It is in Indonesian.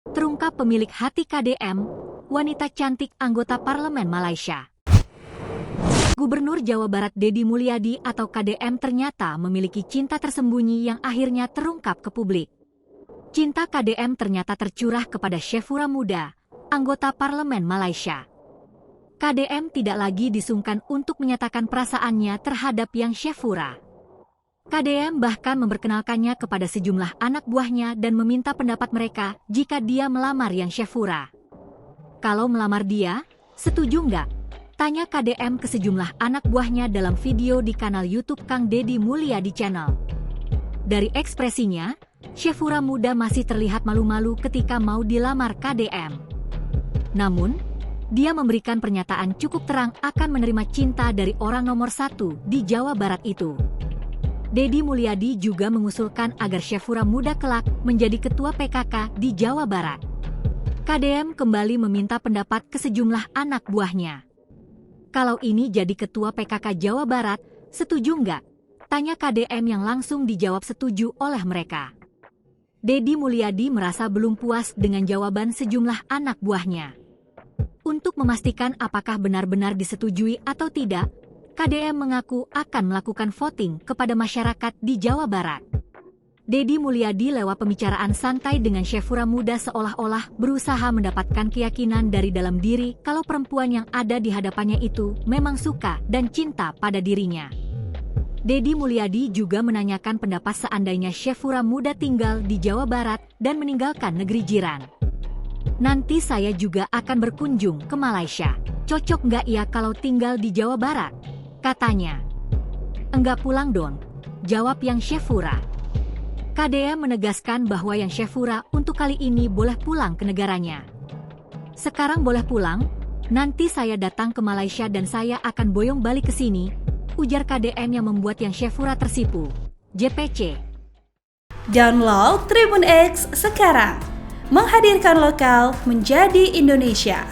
Terungkap pemilik hati KDM, wanita cantik anggota parlemen Malaysia. Gubernur Jawa Barat Deddy Mulyadi atau KDM ternyata memiliki cinta tersembunyi yang akhirnya terungkap ke publik. Cinta KDM ternyata tercurah kepada Syefura Muda, anggota parlemen Malaysia. KDM tidak lagi disungkan untuk menyatakan perasaannya terhadap Yang Syefura. KDM bahkan memperkenalkannya kepada sejumlah anak buahnya dan meminta pendapat mereka jika dia melamar Yang Syefura. Kalau melamar dia, setuju nggak? Tanya KDM ke sejumlah anak buahnya dalam video di kanal YouTube Kang Deddy Mulyadi Channel. Dari ekspresinya, Syefura Muda masih terlihat malu-malu ketika mau dilamar KDM. Namun, dia memberikan pernyataan cukup terang akan menerima cinta dari orang nomor 1 di Jawa Barat itu. Deddy Mulyadi juga mengusulkan agar Syefura Muda kelak menjadi ketua PKK di Jawa Barat. KDM kembali meminta pendapat ke sejumlah anak buahnya. Kalau ini jadi ketua PKK Jawa Barat, setuju nggak? Tanya KDM yang langsung dijawab setuju oleh mereka. Deddy Mulyadi merasa belum puas dengan jawaban sejumlah anak buahnya. Untuk memastikan apakah benar-benar disetujui atau tidak, KDM mengaku akan melakukan voting kepada masyarakat di Jawa Barat. Deddy Mulyadi lewat pembicaraan santai dengan Syefura Muda seolah-olah berusaha mendapatkan keyakinan dari dalam diri kalau perempuan yang ada di hadapannya itu memang suka dan cinta pada dirinya. Deddy Mulyadi juga menanyakan pendapat seandainya Syefura Muda tinggal di Jawa Barat dan meninggalkan negeri jiran. Nanti saya juga akan berkunjung ke Malaysia. Cocok nggak ya kalau tinggal di Jawa Barat? Katanya. Enggak pulang dong, jawab Yang Syefura. KDM menegaskan bahwa Yang Syefura untuk kali ini boleh pulang ke negaranya. Sekarang boleh pulang, nanti saya datang ke Malaysia dan saya akan boyong balik ke sini, ujar KDM yang membuat Yang Syefura tersipu. JPC. Download Tribun X sekarang, menghadirkan lokal menjadi Indonesia.